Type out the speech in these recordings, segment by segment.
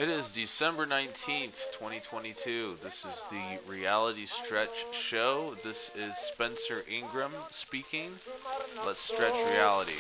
It is December 19th, 2022. This is the Reality Stretch Show. This is Spencer Ingram speaking. Let's stretch reality.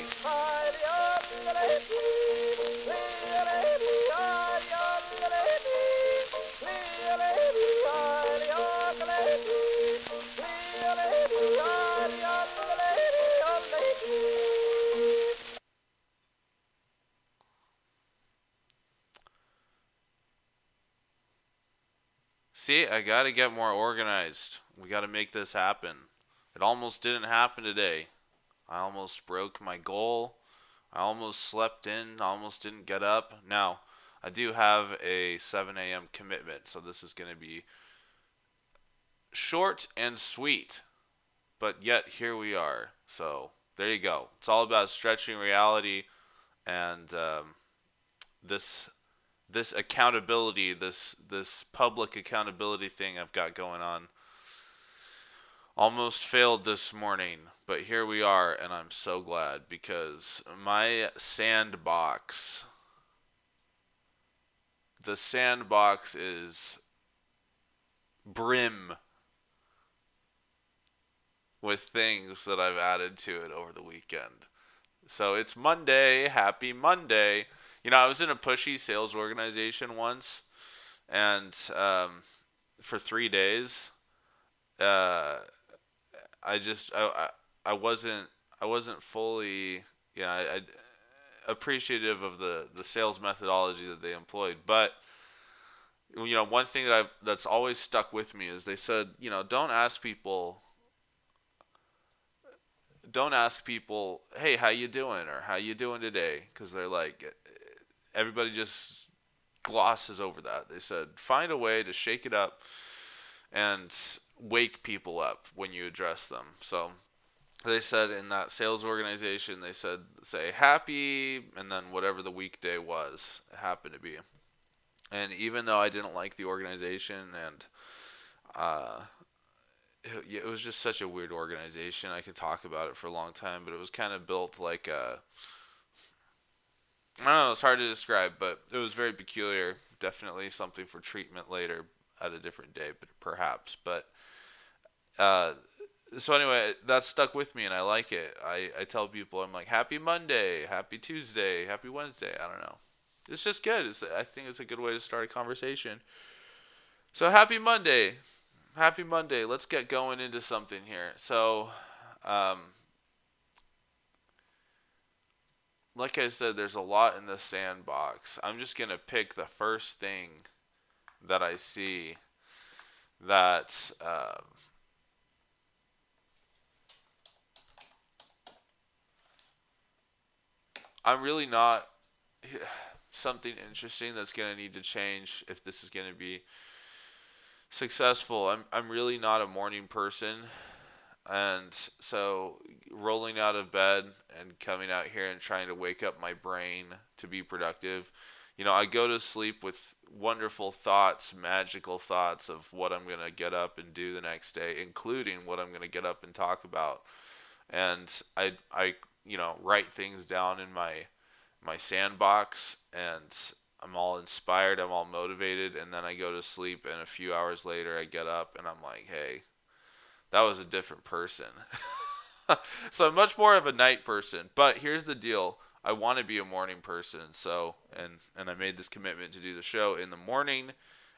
See, I gotta get more organized. We gotta make this happen. It almost didn't happen today. I almost broke my goal. I almost slept in. I almost didn't get up. Now, I do have a 7 a.m. commitment, so this is gonna be short and sweet. But yet, here we are. So, there you go. It's all about stretching reality and this this accountability, this public accountability thing I've got going on. Almost failed this morning, but here we are, and I'm so glad because my sandbox, the sandbox is brim with things that I've added to it over the weekend. So it's Monday, happy Monday. I was in a pushy sales organization once, and for 3 days, uh, I wasn't fully appreciative of the sales methodology that they employed. But one thing that's always stuck with me is they said, don't ask people, hey, how you doing, or how you doing today, because they're like, everybody just glosses over that. They said find a way to shake it up and wake people up when you address them. So they said in that sales organization, they said say happy and then whatever the weekday was, it happened to be. And even though I didn't like the organization and it was just such a weird organization, I could talk about it for a long time, but it was kind of built like I don't know, it's hard to describe, but it was very peculiar. Definitely something for treatment later at a different day, but perhaps. But uh, so anyway, that stuck with me, and I like it. I tell people, I'm like, happy Monday, happy Tuesday, happy Wednesday. I don't know. It's just good. I think it's a good way to start a conversation. So happy Monday. Happy Monday. Let's get going into something here. So, um, like I said, there's a lot in the sandbox. I'm just going to pick the first thing that I see that I'm really not something interesting that's going to need to change if this is going to be successful. I'm really not a morning person. And so rolling out of bed and coming out here and trying to wake up my brain to be productive, I go to sleep with wonderful thoughts, magical thoughts of what I'm going to get up and do the next day, including what I'm going to get up and talk about. And I write things down in my sandbox, and I'm all inspired, I'm all motivated, and then I go to sleep, and a few hours later I get up and I'm like, hey, that was a different person. So I'm much more of a night person. But here's the deal. I want to be a morning person. So and I made this commitment to do the show in the morning,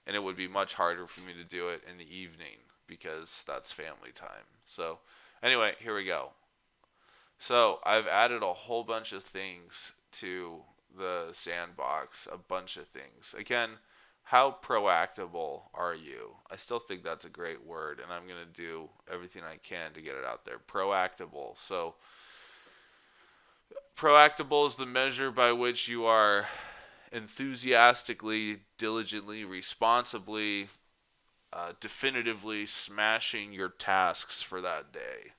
and it would be much harder for me to do it in the evening because that's family time. So anyway, here we go. So I've added a whole bunch of things to the sandbox, a bunch of things. Again, how proactable are you? I still think that's a great word, and I'm going to do everything I can to get it out there. Proactable. So, proactable is the measure by which you are enthusiastically, diligently, responsibly, definitively smashing your tasks for that day.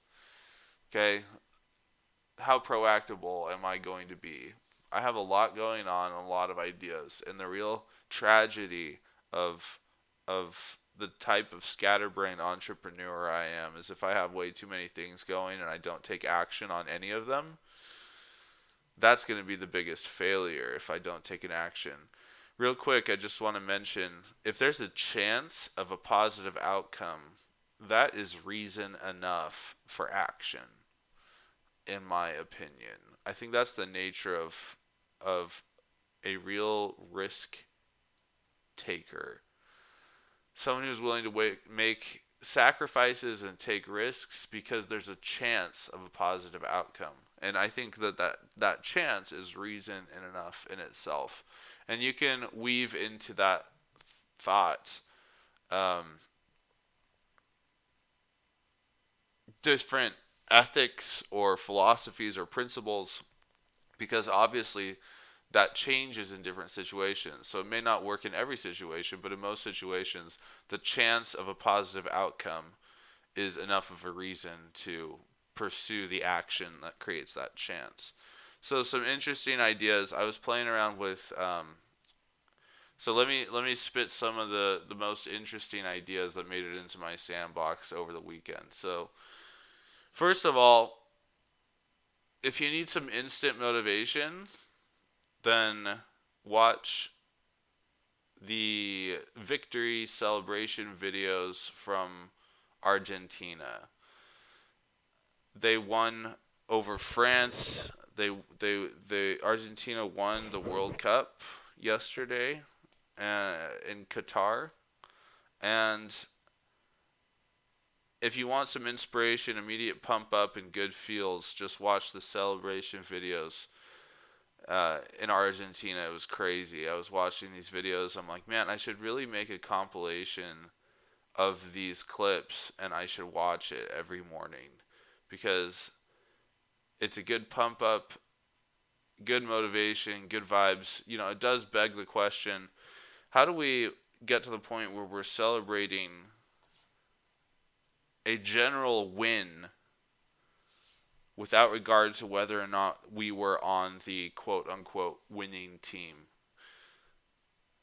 Okay? How proactable am I going to be? I have a lot going on, a lot of ideas, and the real tragedy of the type of scatterbrained entrepreneur I am is if I have way too many things going and I don't take action on any of them, that's going to be the biggest failure if I don't take an action. Real quick, I just want to mention if there's a chance of a positive outcome, that is reason enough for action, in my opinion. I think that's the nature of a real risk taker. Someone who's willing to make sacrifices and take risks because there's a chance of a positive outcome. And I think that chance is reason in enough in itself. And you can weave into that thought um, different ethics or philosophies or principles, because obviously that changes in different situations. So it may not work in every situation, but in most situations, the chance of a positive outcome is enough of a reason to pursue the action that creates that chance. So some interesting ideas. I was playing around with. So let me spit some of the most interesting ideas that made it into my sandbox over the weekend. So first of all, if you need some instant motivation, then watch the victory celebration videos from Argentina. They won over France. They Argentina won the World Cup yesterday in Qatar. And if you want some inspiration, immediate pump up, and good feels, just watch the celebration videos. In Argentina, it was crazy. I was watching these videos. I'm like, man, I should really make a compilation of these clips, and I should watch it every morning because it's a good pump up, good motivation, good vibes. It does beg the question, how do we get to the point where we're celebrating a general win without regard to whether or not we were on the quote unquote winning team,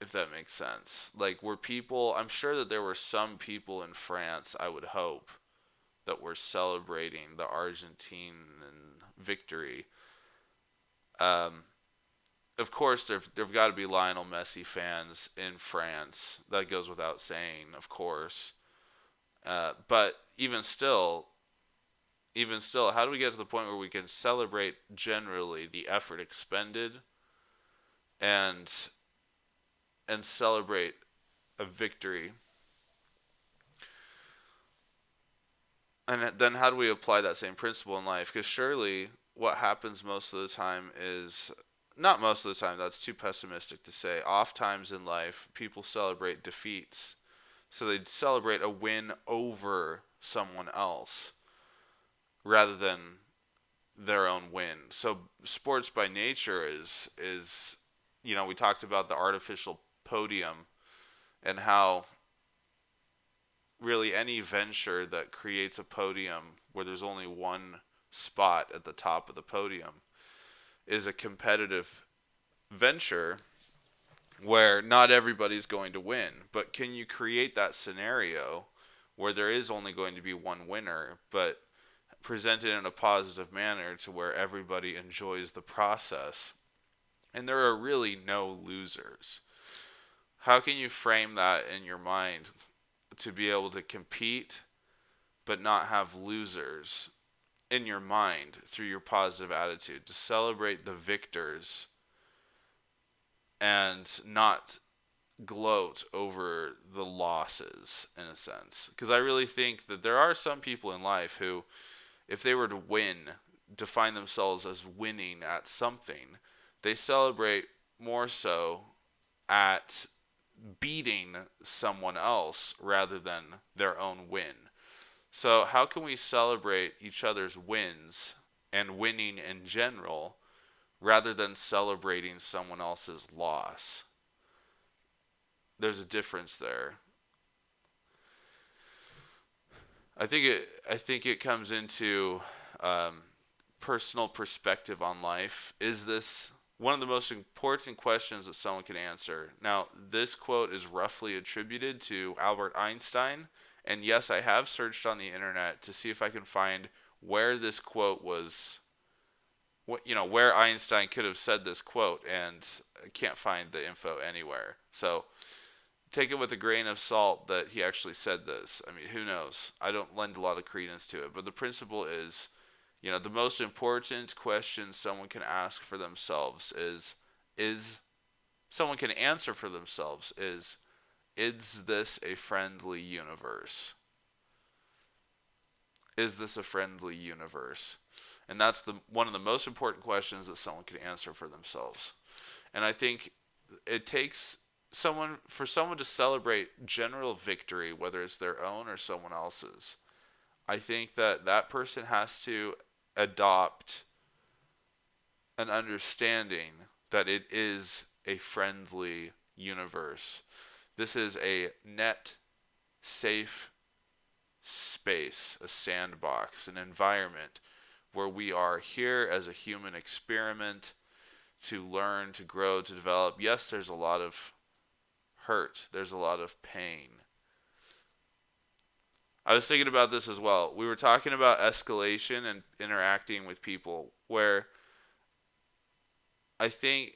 if that makes sense? Like, I'm sure that there were some people in France, I would hope, that were celebrating the Argentine victory. Of course, there've got to be Lionel Messi fans in France. That goes without saying, of course. But even still, how do we get to the point where we can celebrate generally the effort expended and celebrate a victory? And then how do we apply that same principle in life? Because surely what happens most of the time is, not most of the time, that's too pessimistic to say. Oftentimes in life, people celebrate defeats. So they'd celebrate a win over someone else rather than their own win. So sports by nature is we talked about the artificial podium and how really any venture that creates a podium where there's only one spot at the top of the podium is a competitive venture where not everybody's going to win. But can you create that scenario where there is only going to be one winner, but presented in a positive manner to where everybody enjoys the process and there are really no losers? How can you frame that in your mind to be able to compete but not have losers in your mind through your positive attitude, to celebrate the victors and not gloat over the losses, in a sense? Because I really think that there are some people in life who, if they were to win, define themselves as winning at something, they celebrate more so at beating someone else rather than their own win. So how can we celebrate each other's wins and winning in general rather than celebrating someone else's loss? There's a difference there. I think it comes into personal perspective on life. Is this one of the most important questions that someone can answer? Now, this quote is roughly attributed to Albert Einstein, and yes, I have searched on the internet to see if I can find where this quote was where Einstein could have said this quote, and I can't find the info anywhere. So take it with a grain of salt that he actually said this. I mean, who knows? I don't lend a lot of credence to it, but the principle is, the most important question someone can ask for themselves is someone can answer for themselves is this a friendly universe? Is this a friendly universe? And that's one of the most important questions that someone can answer for themselves. And I think it takes for someone to celebrate general victory, whether it's their own or someone else's. I think that person has to adopt an understanding that it is a friendly universe. This is a net safe space, a sandbox, an environment where we are here as a human experiment to learn, to grow, to develop. Yes, there's a lot of hurt, there's a lot of pain. I was thinking about this as well. We were talking about escalation and interacting with people, where I think,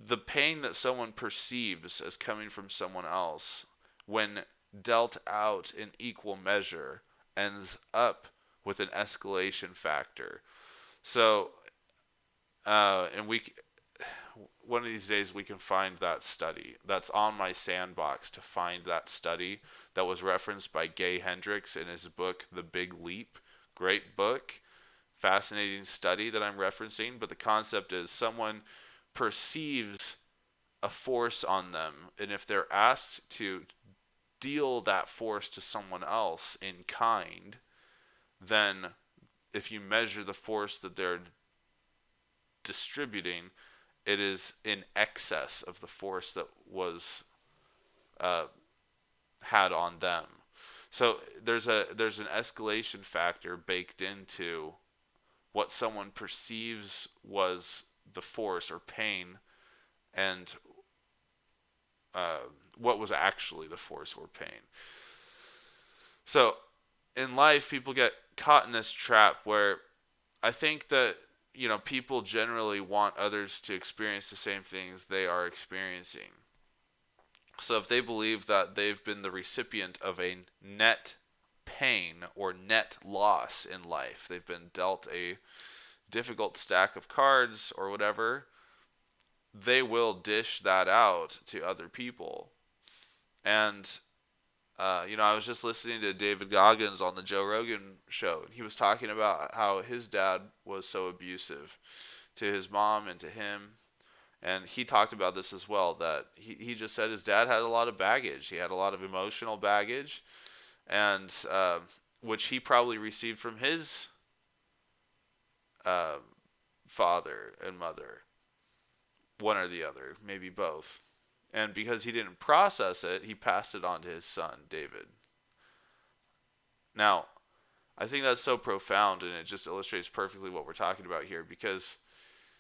the pain that someone perceives as coming from someone else, when dealt out in equal measure, ends up with an escalation factor. So, and one of these days we can find that study. That's on my sandbox to find that study that was referenced by Gay Hendricks in his book, The Big Leap. Great book, fascinating study that I'm referencing. But the concept is someone perceives a force on them, and if they're asked to deal that force to someone else in kind, then if you measure the force that they're distributing, it is in excess of the force that was had on them. So there's an escalation factor baked into what someone perceives was the force or pain, and what was actually the force or pain. So in life, people get caught in this trap where I think that people generally want others to experience the same things they are experiencing. So if they believe that they've been the recipient of a net pain or net loss in life, they've been dealt a difficult stack of cards or whatever, they will dish that out to other people. And I was just listening to David Goggins on the Joe Rogan show, and he was talking about how his dad was so abusive to his mom and to him. And he talked about this as well, that he just said his dad had a lot of baggage. He had a lot of emotional baggage, and which he probably received from his father and mother, one or the other, maybe both. And because he didn't process it, he passed it on to his son, David. Now, I think that's so profound, and it just illustrates perfectly what we're talking about here, because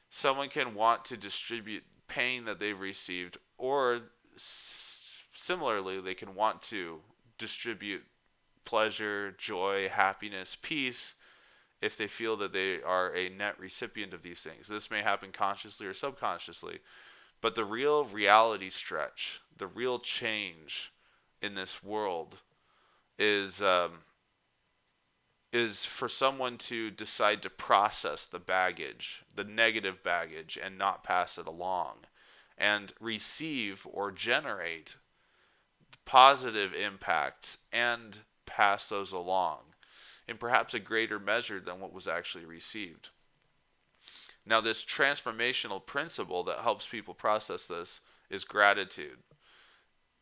someone can want to distribute pain that they've received, or similarly, they can want to distribute pleasure, joy, happiness, peace, if they feel that they are a net recipient of these things. This may happen consciously or subconsciously. But the real reality stretch, the real change in this world is for someone to decide to process the baggage, the negative baggage, and not pass it along, and receive or generate positive impacts and pass those along in perhaps a greater measure than what was actually received. Now, this transformational principle that helps people process this is gratitude,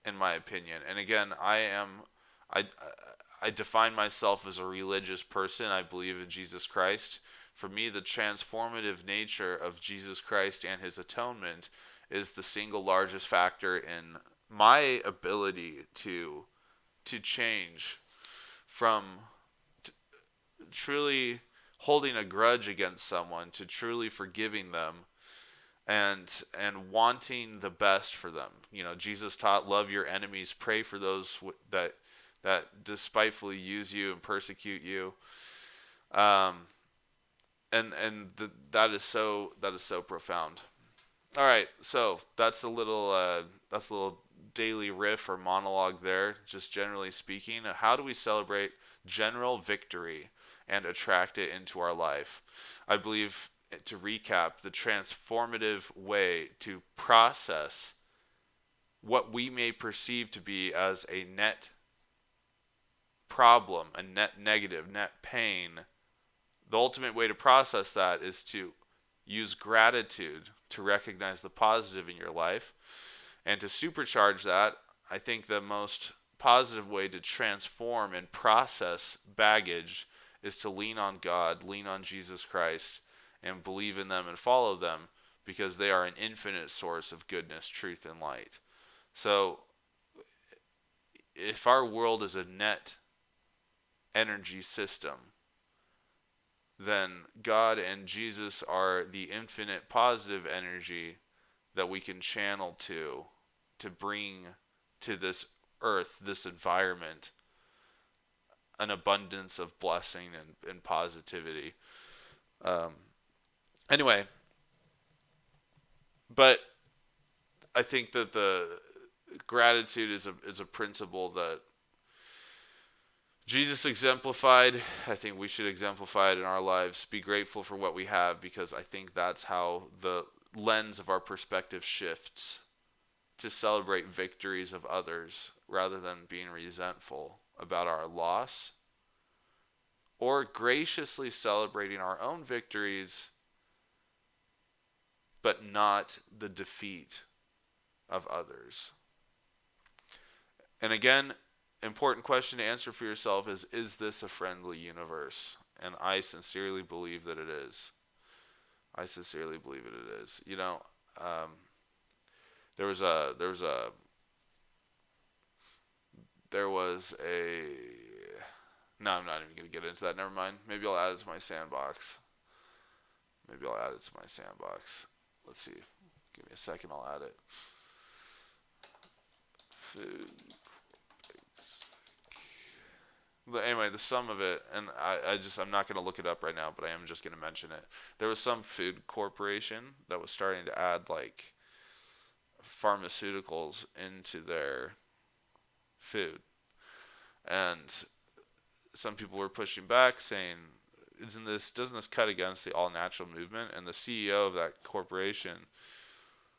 in my opinion. And again, I define myself as a religious person. I believe in Jesus Christ. For me, the transformative nature of Jesus Christ and his atonement is the single largest factor in my ability to change from truly holding a grudge against someone to truly forgiving them and wanting the best for them. Jesus taught, love your enemies, pray for those that despitefully use you and persecute you. And that is so profound. All right, so that's a little daily riff or monologue there. Just generally speaking, how do we celebrate general victory and attract it into our life? I believe, to recap, the transformative way to process what we may perceive to be as a net problem, a net negative, net pain, the ultimate way to process that is to use gratitude to recognize the positive in your life. And to supercharge that, I think the most positive way to transform and process baggage is to lean on God, lean on Jesus Christ, and believe in them and follow them, because they are an infinite source of goodness, truth, and light. So if our world is a net energy system, then God and Jesus are the infinite positive energy that we can channel to bring to this earth, this environment, an abundance of blessing and positivity. Um, anyway, but I think that the gratitude is a principle that Jesus exemplified. I think we should exemplify it in our lives. Be grateful for what we have, because I think that's how the lens of our perspective shifts, to celebrate victories of others rather than being resentful about our loss, or graciously celebrating our own victories but not the defeat of others. And again, important question to answer for yourself is this a friendly universe? And I sincerely believe that it is. I sincerely believe that it is. There was a no, I'm not even going to get into that. Never mind. Maybe I'll add it to my sandbox. Let's see. Give me a second. I'll add it. Food. But anyway, the sum of it, and I'm not going to look it up right now, but I am just going to mention it. There was some food corporation that was starting to add like pharmaceuticals into their food, and some people were pushing back, saying, doesn't this cut against the all natural movement? And the CEO of that corporation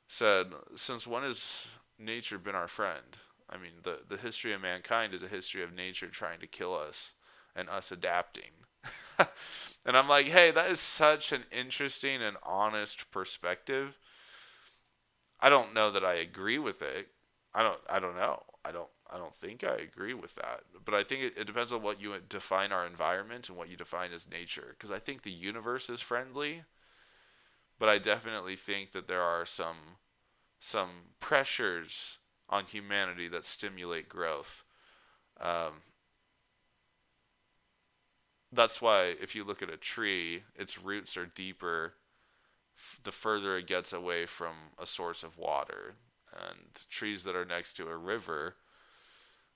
said, since when has nature been our friend? I mean, the history of mankind is a history of nature trying to kill us and us adapting. And I'm like, hey, that is such an interesting and honest perspective. I don't know that I agree with it. I don't know. I don't think I agree with that. But I think it depends on what you define our environment and what you define as nature. Because I think the universe is friendly, but I definitely think that there are some pressures on humanity that stimulate growth. That's why if you look at a tree, its roots are deeper the further it gets away from a source of water. And trees that are next to a river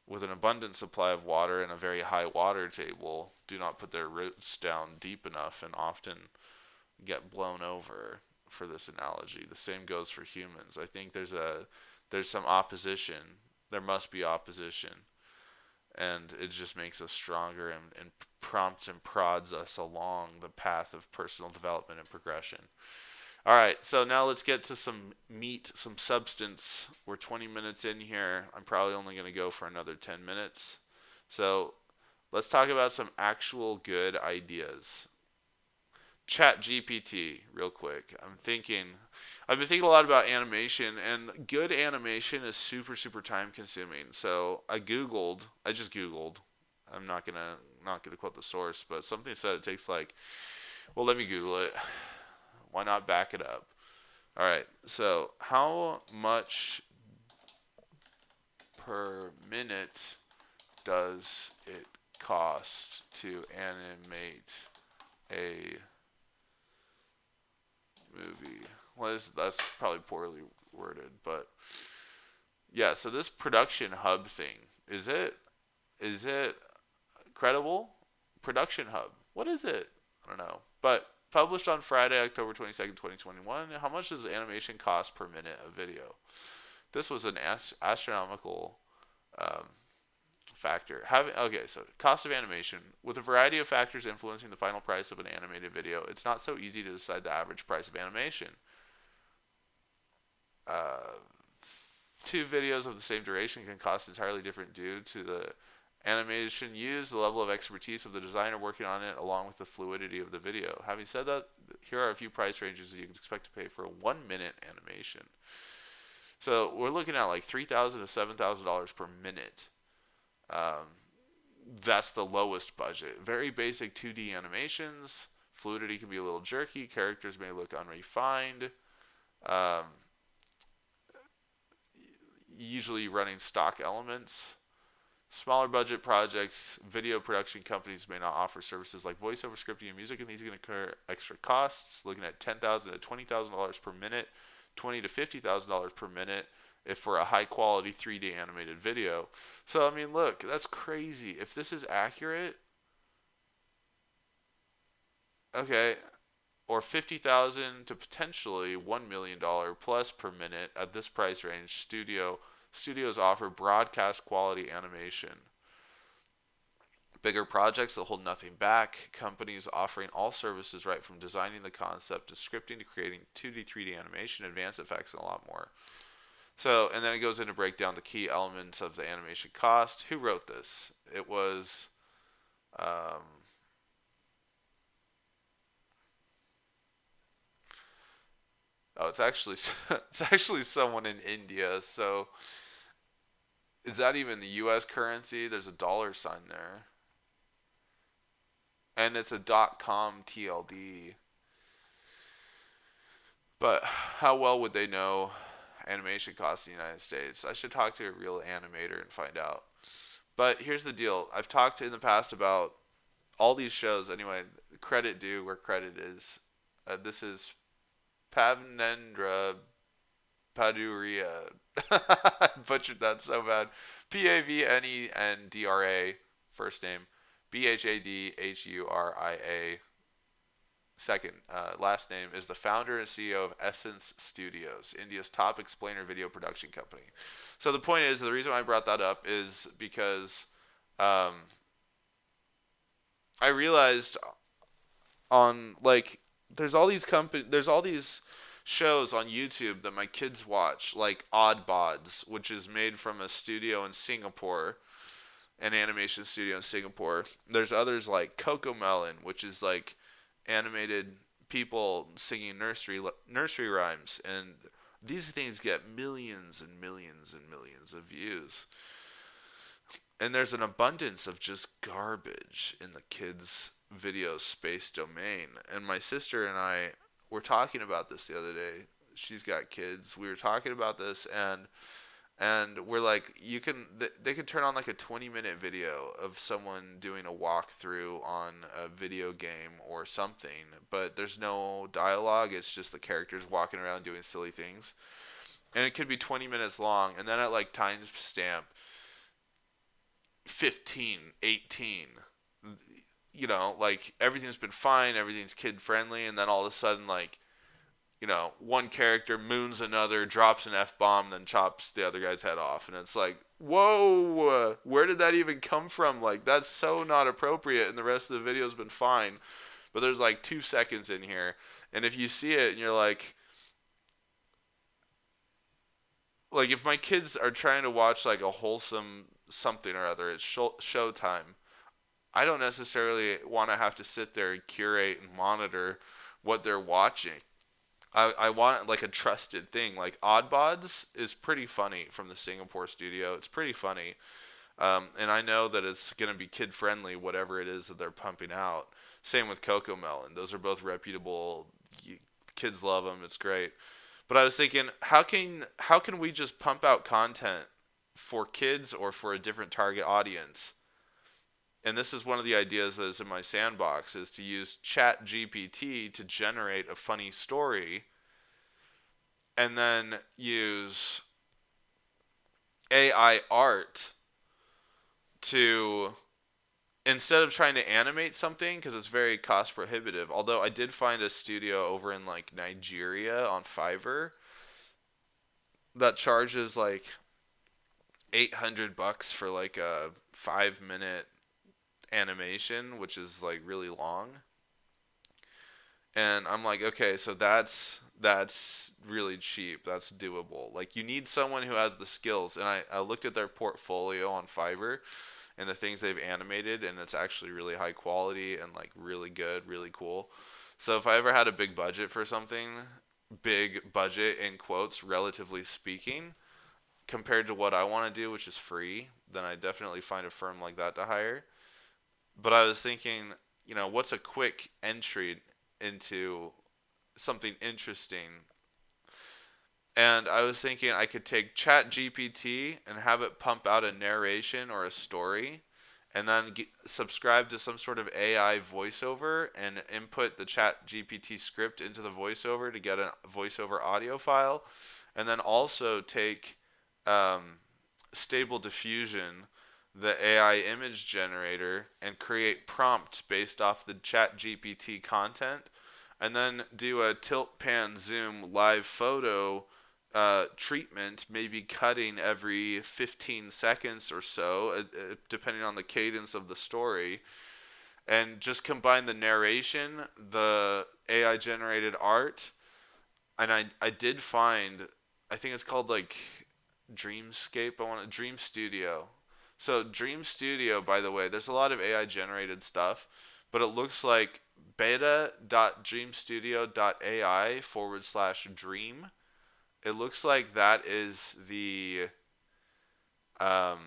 with an abundant supply of water and a very high water table do not put their roots down deep enough and often get blown over, for this analogy. The same goes for humans. I think there's some opposition. There must be opposition. And it just makes us stronger and prompts and prods us along the path of personal development and progression. All right, so now let's get to some meat, some substance. We're 20 minutes in here. I'm probably only going to go for another 10 minutes. So let's talk about some actual good ideas. ChatGPT, real quick. I've been thinking a lot about animation, and good animation is super, super time consuming. So I just Googled. I'm not gonna quote the source, but something said it takes well, let me Google it. Why not back it up? All right. So how much per minute does it cost to animate a movie? Well, that's probably poorly worded, but yeah. So this production hub thing, is it credible? Production hub, what is it? I don't know, but Published on Friday, October 22nd, 2021. How much does animation cost per minute of video? This was an astronomical um, factor. Okay, so cost of animation. With a variety of factors influencing the final price of an animated video, it's not so easy to decide the average price of animation. Uh, Two videos of the same duration can cost entirely different due to the animation used, the level of expertise of the designer working on it, along with the fluidity of the video. Having said that, here are a few price ranges that you can expect to pay for a 1-minute animation. So we're looking at like $3,000 to $7,000 per minute. Um, that's the lowest budget. Very basic 2D animations. Fluidity can be a little jerky. Characters may look unrefined. Um, Usually running stock elements. Smaller budget projects, video production companies may not offer services like voiceover scripting and music, and these are going to incur extra costs. Looking at $10,000 to $20,000 per minute, $20,000 to $50,000 per minute, if for a high quality 3D animated video. So I mean, look, that's crazy. If this is accurate, okay, or $50,000 to potentially $1 million plus per minute at this price range, studios offer broadcast quality animation. Bigger projects that hold nothing back. Companies offering all services right from designing the concept to scripting to creating 2D, 3D animation, advanced effects, and a lot more. So, and then it goes in to break down the key elements of the animation cost. Who wrote this? It was, um, oh, it's actually someone in India. So, is that even the U.S. currency? There's a dollar sign there, and it's a .com TLD. But how well would they know animation costs in the United States? I should talk to a real animator and find out. But here's the deal. I've talked in the past about all these shows. Anyway, credit due where credit is. This is Pavnendra Paduria. I butchered that so bad. Pavnendra, first name. Bhadhuria, second. Last name is the founder and CEO of Essence Studios, India's top explainer video production company. So the point is, the reason why I brought that up is because I realized on like there's all these shows on YouTube that my kids watch, like Odd Bods, which is made from a studio in Singapore, an animation studio in Singapore. There's others like Coco Melon, which is like animated people singing nursery rhymes, and these things get millions and millions and millions of views. And there's an abundance of just garbage in the kids' video space domain. And my sister and I were talking about this the other day. She's got kids. We were talking about this, and we're like, they could turn on like a 20-minute video of someone doing a walkthrough on a video game or something, but there's no dialogue. It's just the characters walking around doing silly things, and it could be 20 minutes long. And then at like timestamp 15, 18, like everything's been fine, everything's kid friendly, and then all of a sudden, like, one character moons another, drops an F-bomb, then chops the other guy's head off. And it's like, whoa, where did that even come from? Like, that's so not appropriate, and the rest of the video's been fine. But there's like 2 seconds in here, and if you see it and you're like if my kids are trying to watch like a wholesome something or other, it's showtime. I don't necessarily want to have to sit there and curate and monitor what they're watching. I want like a trusted thing. Like Oddbods is pretty funny from the Singapore studio. It's pretty funny. And I know that it's going to be kid friendly, whatever it is that they're pumping out. Same with Coco Melon. Those are both reputable. Kids love them. It's great. But I was thinking, how can we just pump out content for kids or for a different target audience? And this is one of the ideas that is in my sandbox, is to use ChatGPT to generate a funny story, and then use AI art to instead of trying to animate something, because it's very cost prohibitive, although I did find a studio over in like Nigeria on Fiverr that charges like $800 for like a 5 minute animation, which is like really long. And I'm like, okay, so that's really cheap. That's doable. Like you need someone who has the skills. And I looked at their portfolio on Fiverr and the things they've animated, and it's actually really high quality and like really good, really cool. So if I ever had a big budget for something, big budget in quotes, relatively speaking, compared to what I want to do, which is free, then I definitely find a firm like that to hire. But I was thinking, what's a quick entry into something interesting? And I was thinking I could take ChatGPT and have it pump out a narration or a story, and then subscribe to some sort of AI voiceover and input the ChatGPT script into the voiceover to get a voiceover audio file, and then also take um, Stable Diffusion, the AI image generator, and create prompts based off the ChatGPT content, and then do a tilt pan zoom live photo treatment, maybe cutting every 15 seconds or so, depending on the cadence of the story, and just combine the narration, the AI generated art, and I did find, I think it's called like Dreamscape. I want a Dream Studio. So Dream Studio, by the way, there's a lot of AI generated stuff, but it looks like beta.dreamstudio.ai/dream. It looks like that is the I'll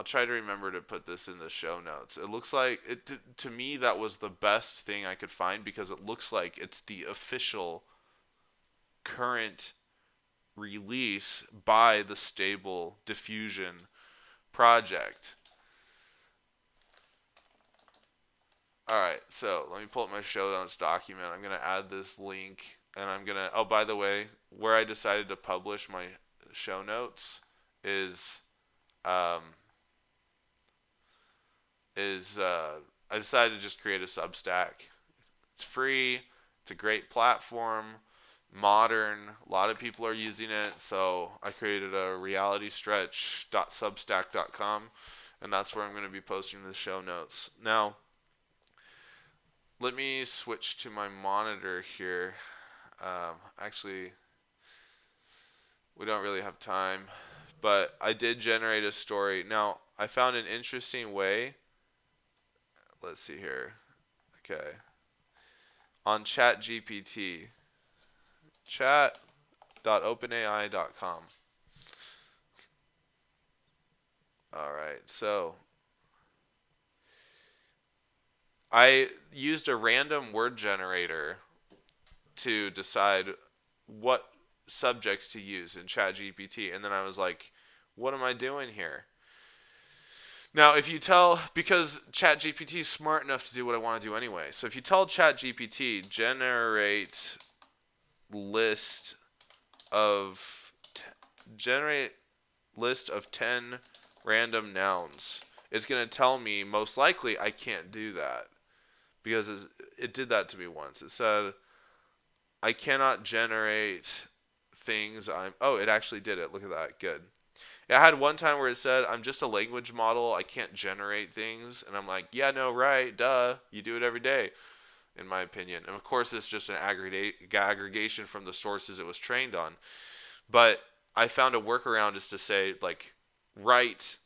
try to remember to put this in the show notes. It looks like to me that was the best thing I could find, because it looks like it's the official current release by the Stable Diffusion project. Alright, so let me pull up my show notes document. I'm going to add this link, and I'm going to, oh, by the way, where I decided to publish my show notes is, um, I decided to just create a Substack. It's free. It's a great platform. Modern. A lot of people are using it. So I created a realitystretch.substack.com, and that's where I'm going to be posting the show notes. Now, let me switch to my monitor here. Actually, we don't really have time, but I did generate a story. Now, I found an interesting way. Let's see here. Okay. On ChatGPT. Chat.openai.com. Alright, so I used a random word generator to decide what subjects to use in ChatGPT, and then I was like, what am I doing here? Now, if you tell, because ChatGPT is smart enough to do what I want to do anyway, so if you tell ChatGPT generate list of generate list of 10 random nouns, it's going to tell me most likely I can't do that, because it did that to me once. It said I cannot generate things. Oh, it actually did it. Look at that. Good. I had one time where it said, I'm just a language model. I can't generate things. And I'm like, yeah, no, right. Duh. You do it every day, in my opinion. And of course, it's just an aggregation from the sources it was trained on. But I found a workaround is to say, like, write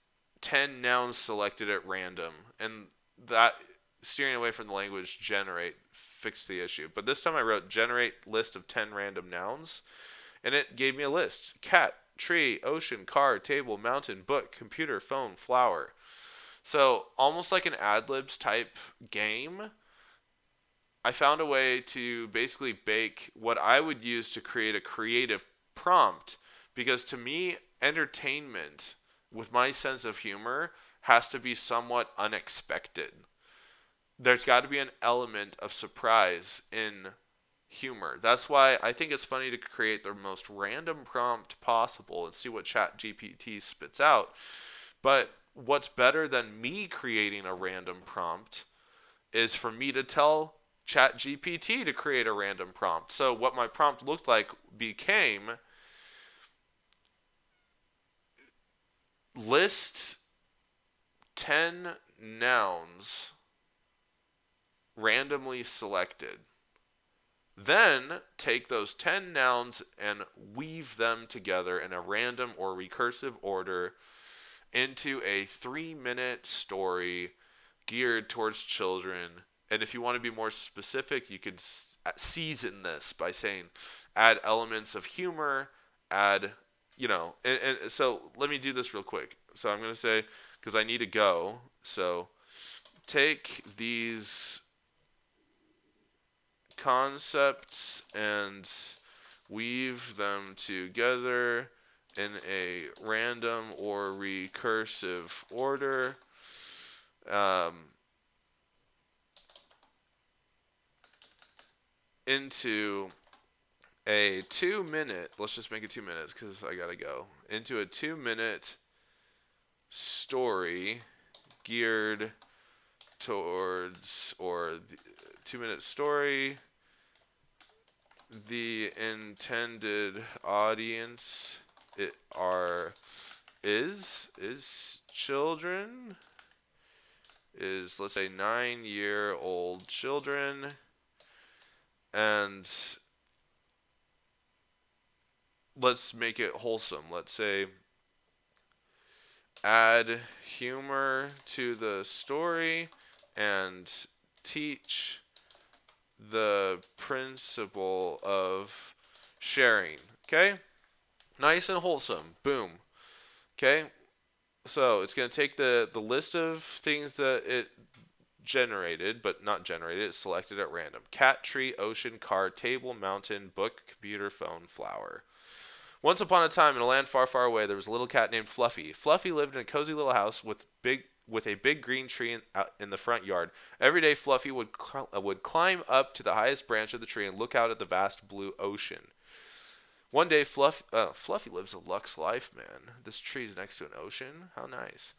10 nouns selected at random. And that, steering away from the language generate, fixed the issue. But this time I wrote generate list of 10 random nouns. And it gave me a list. Cat, tree, ocean, car, table, mountain, book, computer, phone, flower. So almost like an ad-libs type game, I found a way to basically bake what I would use to create a creative prompt, because to me, entertainment with my sense of humor has to be somewhat unexpected. There's got to be an element of surprise in humor. That's why I think it's funny to create the most random prompt possible and see what ChatGPT spits out. But what's better than me creating a random prompt is for me to tell ChatGPT to create a random prompt. So what my prompt looked like became list 10 nouns randomly selected. Then take those 10 nouns and weave them together in a random or recursive order into a 3-minute story geared towards children. And if you want to be more specific, you could season this by saying add elements of humor, add, and so let me do this real quick. So I'm going to say, because I need to go, so take these concepts and weave them together in a random or recursive order. Into a 2-minute, let's just make it 2 minutes because I gotta go, into a 2-minute story geared towards, or the 2-minute story, the intended audience is children, is, let's say, 9-year-old children. And let's make it wholesome. Let's say add humor to the story and teach the principle of sharing. Okay? Nice and wholesome. Boom. Okay? So it's going to take the list of things that it generated, but not generated, it's selected at random. Cat, tree, ocean, car, table, mountain, book, computer, phone, flower. Once upon a time, in a land far, far away, there was a little cat named Fluffy. Fluffy lived in a cozy little house with a big green tree in the front yard. Every day, Fluffy would climb up to the highest branch of the tree and look out at the vast blue ocean. One day, Fluffy lives a luxe life, man. This tree is next to an ocean. How nice.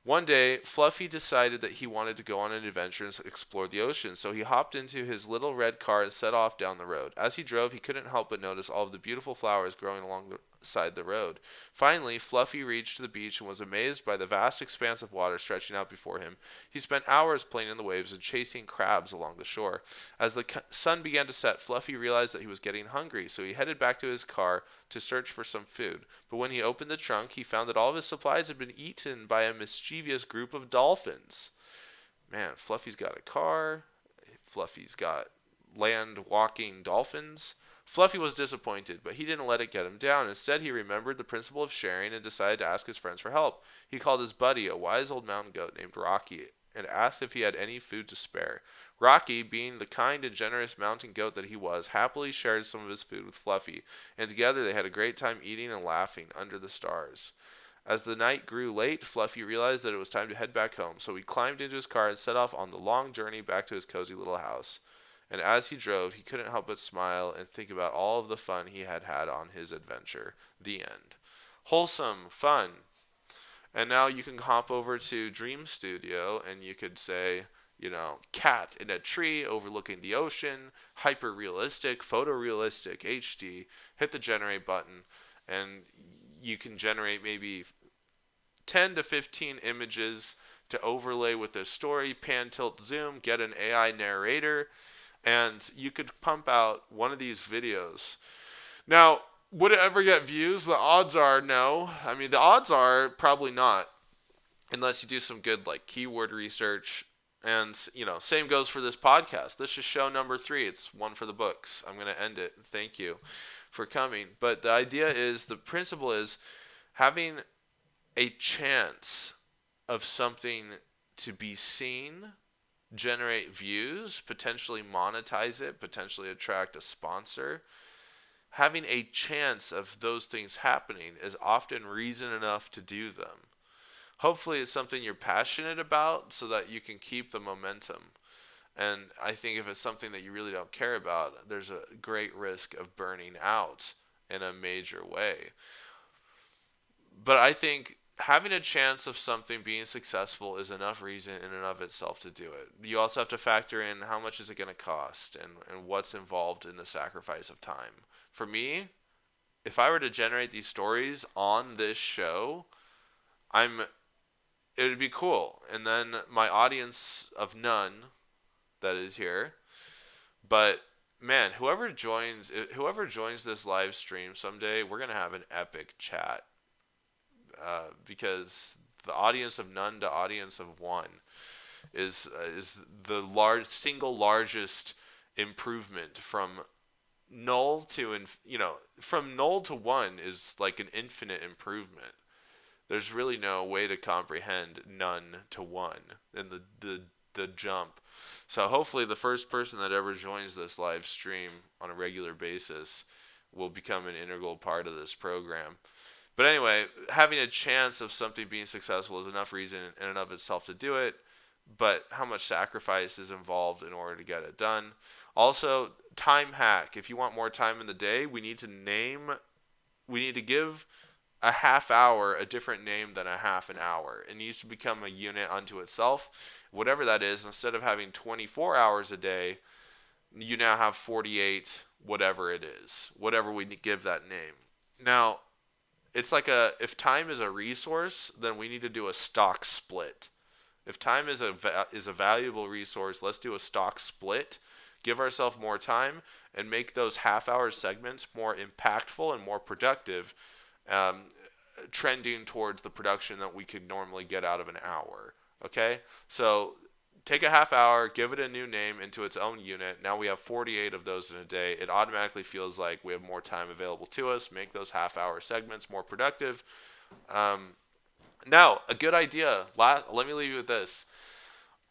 One day, Fluffy decided that he wanted to go on an adventure and explore the ocean, so he hopped into his little red car and set off down the road. As he drove, he couldn't help but notice all of the beautiful flowers growing alongside the road. Finally, Fluffy reached the beach and was amazed by the vast expanse of water stretching out before him. He spent hours playing in the waves and chasing crabs along the shore. As the sun began to set, Fluffy realized that he was getting hungry, so he headed back to his car to search for some food. But when he opened the trunk, he found that all of his supplies had been eaten by a mischievous group of dolphins. Man, Fluffy's got a car. Fluffy's got land walking dolphins. Fluffy was disappointed, but he didn't let it get him down. Instead, he remembered the principle of sharing and decided to ask his friends for help. He called his buddy, a wise old mountain goat named Rocky, and asked if he had any food to spare. Rocky, being the kind and generous mountain goat that he was, happily shared some of his food with Fluffy, and together they had a great time eating and laughing under the stars. As the night grew late, Fluffy realized that it was time to head back home, so he climbed into his car and set off on the long journey back to his cozy little house. And as he drove, he couldn't help but smile and think about all of the fun he had had on his adventure. The end. Wholesome, fun. And now you can hop over to Dream Studio and you could say, cat in a tree overlooking the ocean, hyper realistic, photorealistic, HD. Hit the generate button and you can generate maybe 10 to 15 images to overlay with a story, pan, tilt, zoom, get an AI narrator, and you could pump out one of these videos. Now, would it ever get views? The odds are no. I mean, the odds are probably not, unless you do some good keyword research. And same goes for this podcast. This is show number 3. It's one for the books. I'm going to end it. Thank you for coming. But the idea is, the principle is having a chance of something to be seen, generate views, potentially monetize it, potentially attract a sponsor. Having a chance of those things happening is often reason enough to do them. Hopefully it's something you're passionate about so that you can keep the momentum. And I think if it's something that you really don't care about, there's a great risk of burning out in a major way. But I think having a chance of something being successful is enough reason in and of itself to do it. You also have to factor in how much is it going to cost and what's involved in the sacrifice of time. For me, if I were to generate these stories on this show, I'm it would be cool. And then my audience of none that is here, but man, whoever joins this live stream someday, we're going to have an epic chat because the audience of none to audience of one is the single largest improvement from null to from null to one is like an infinite improvement. There's really no way to comprehend none to one in the jump. So hopefully the first person that ever joins this live stream on a regular basis will become an integral part of this program. But anyway, having a chance of something being successful is enough reason in and of itself to do it, but how much sacrifice is involved in order to get it done. Also, time hack. If you want more time in the day, we need to give a half hour a different name than a half an hour. It needs to become a unit unto itself. Whatever that is, instead of having 24 hours a day, you now have 48, whatever it is, whatever we give that name. Now, it's like if time is a resource, then we need to do a stock split. If time is a valuable resource, let's do a stock split. Give ourselves more time and make those half-hour segments more impactful and more productive, trending towards the production that we could normally get out of an hour. Okay? So take a half hour, give it a new name into its own unit. Now we have 48 of those in a day. It automatically feels like we have more time available to us. Make those half-hour segments more productive. Now, a good idea. Let me leave you with this.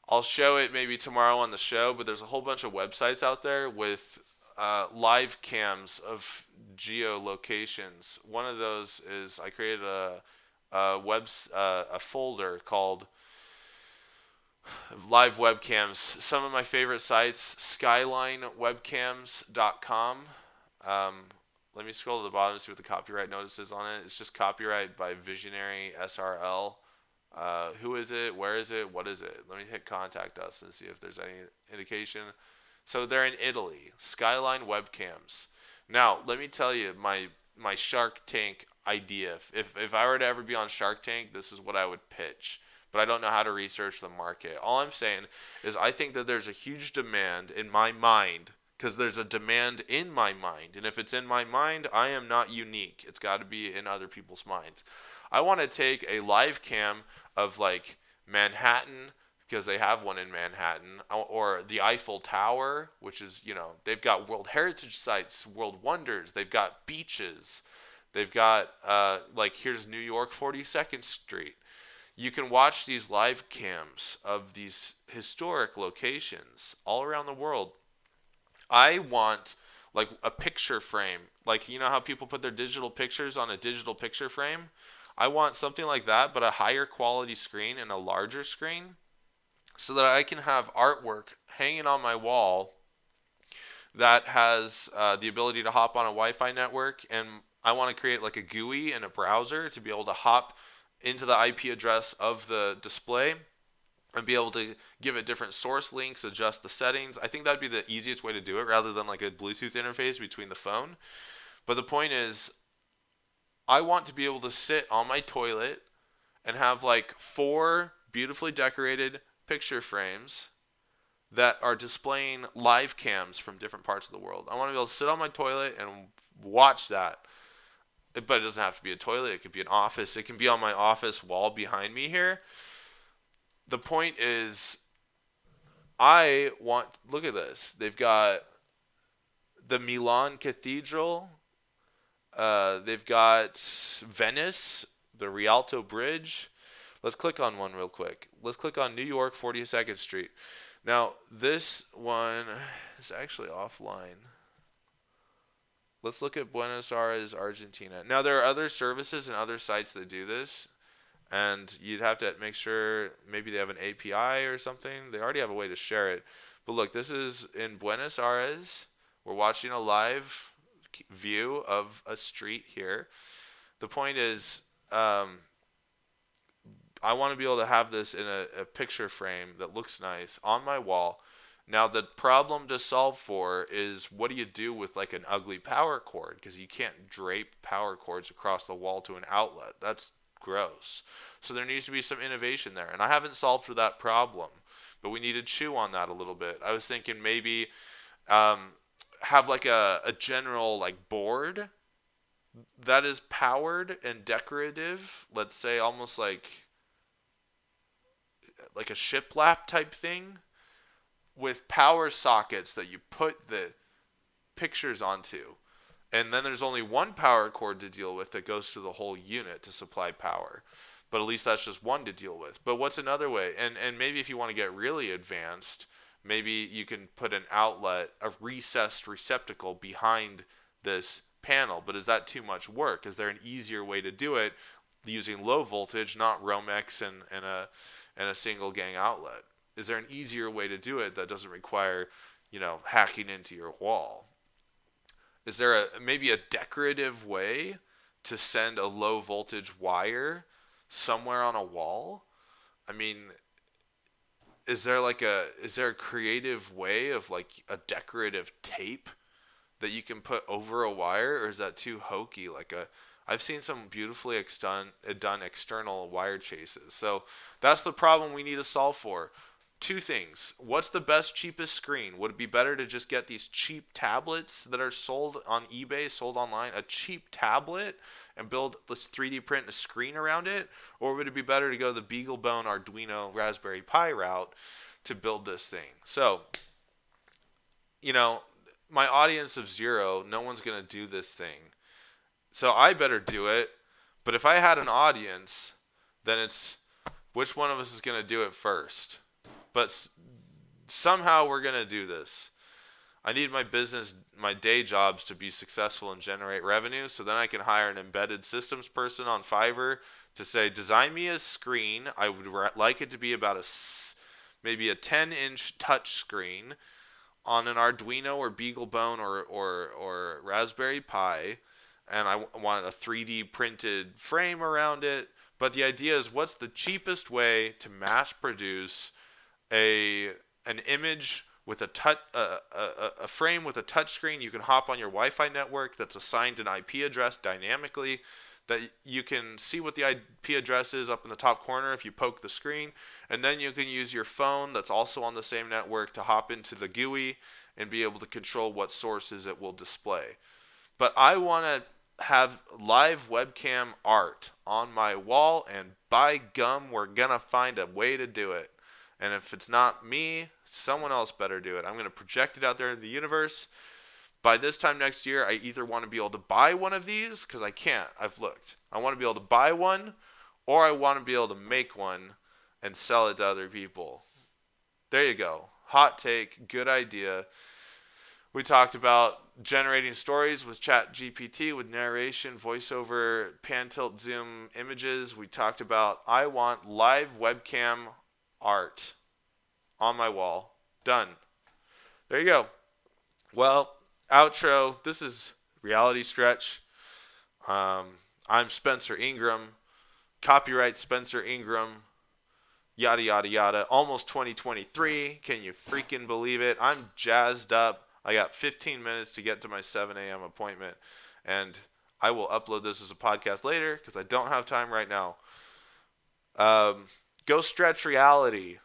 I'll show it maybe tomorrow on the show, but there's a whole bunch of websites out there with live cams of geolocations. One of those is I created a folder called live webcams. Some of my favorite sites, skylinewebcams.com. Let me scroll to the bottom and see what the copyright notice is on it. It's just copyright by Visionary SRL. Who is it? Where is it? What is it? Let me hit contact us and see if there's any indication. So they're in Italy. Skyline Webcams. Now, let me tell you my Shark Tank idea. If I were to ever be on Shark Tank, this is what I would pitch. But I don't know how to research the market. All I'm saying is I think that there's a huge demand in my mind, because there's a demand in my mind. And if it's in my mind, I am not unique. It's got to be in other people's minds. I want to take a live cam of like Manhattan, because they have one in Manhattan, or the Eiffel Tower, which is, they've got World Heritage Sites, World Wonders, they've got beaches, they've got, here's New York 42nd Street. You can watch these live cams of these historic locations all around the world. I want like a picture frame, like, how people put their digital pictures on a digital picture frame? I want something like that, but a higher quality screen and a larger screen, so that I can have artwork hanging on my wall that has the ability to hop on a Wi-Fi network. And I want to create like a GUI and a browser to be able to hop into the IP address of the display and be able to give it different source links, adjust the settings. I think that'd be the easiest way to do it, rather than like a Bluetooth interface between the phone. But the point is, I want to be able to sit on my toilet and have like 4 beautifully decorated picture frames that are displaying live cams from different parts of the world. I want to be able to sit on my toilet and watch that. But it doesn't have to be a toilet. It could be an office. It can be on my office wall behind me here. The point is, look at this. They've got the Milan Cathedral. They've got Venice, the Rialto Bridge. Let's click on one real quick. Let's click on New York 42nd Street. Now, this one is actually offline. Let's look at Buenos Aires, Argentina. Now, there are other services and other sites that do this, and you'd have to make sure maybe they have an API or something. They already have a way to share it. But look, this is in Buenos Aires. We're watching a live view of a street here. The point is, I want to be able to have this in a picture frame that looks nice on my wall. Now the problem to solve for is, what do you do with like an ugly power cord? Because you can't drape power cords across the wall to an outlet. That's gross. So there needs to be some innovation there. And I haven't solved for that problem, but we need to chew on that a little bit. I was thinking maybe um, have like a general like board that is powered and decorative. Let's say almost like a shiplap type thing with power sockets that you put the pictures onto. And then there's only one power cord to deal with that goes to the whole unit to supply power. But at least that's just one to deal with. But what's another way? And maybe if you want to get really advanced, maybe you can put an outlet, a recessed receptacle behind this panel. But is that too much work? Is there an easier way to do it using low voltage, not Romex and a single gang outlet? Is there an easier way to do it that doesn't require, hacking into your wall? Is there maybe a decorative way to send a low voltage wire somewhere on a wall? I mean, is there a creative way of like a decorative tape that you can put over a wire, or is that too hokey? I've seen some beautifully done external wire chases. So that's the problem we need to solve for. Two things. What's the best, cheapest screen? Would it be better to just get these cheap tablets that are sold on eBay, sold online, a cheap tablet, and build this 3D print a screen around it? Or would it be better to go the BeagleBone, Arduino, Raspberry Pi route to build this thing? So, my audience of 0, no one's going to do this thing. So I better do it. But if I had an audience, then it's which one of us is going to do it first? But somehow we're going to do this. I need my day jobs to be successful and generate revenue, so then I can hire an embedded systems person on Fiverr to say, design me a screen. I would like it to be about maybe a 10-inch touch screen on an Arduino or BeagleBone or Raspberry Pi, and I want a 3D printed frame around it. But the idea is, what's the cheapest way to mass produce an image with a frame with a touch screen? You can hop on your Wi-Fi network that's assigned an IP address dynamically, that you can see what the IP address is up in the top corner if you poke the screen, and then you can use your phone that's also on the same network to hop into the GUI and be able to control what sources it will display. But I want to have live webcam art on my wall, and by gum, we're gonna find a way to do it. And if it's not me, someone else better do it. I'm going to project it out there in the universe. By this time next year, I either want to be able to buy one of these, because I can't. I've looked. I want to be able to buy one, or I want to be able to make one and sell it to other people. There you go. Hot take. Good idea. We talked about generating stories with ChatGPT, with narration, voiceover, pan, tilt, zoom images. We talked about I want live webcam art on my wall. Done. There you go. Well, outro. This is Reality Stretch. I'm Spencer Ingram. Copyright Spencer Ingram. Yada, yada, yada. Almost 2023. Can you freaking believe it? I'm jazzed up. I got 15 minutes to get to my 7 a.m. appointment. And I will upload this as a podcast later because I don't have time right now. Go stretch reality.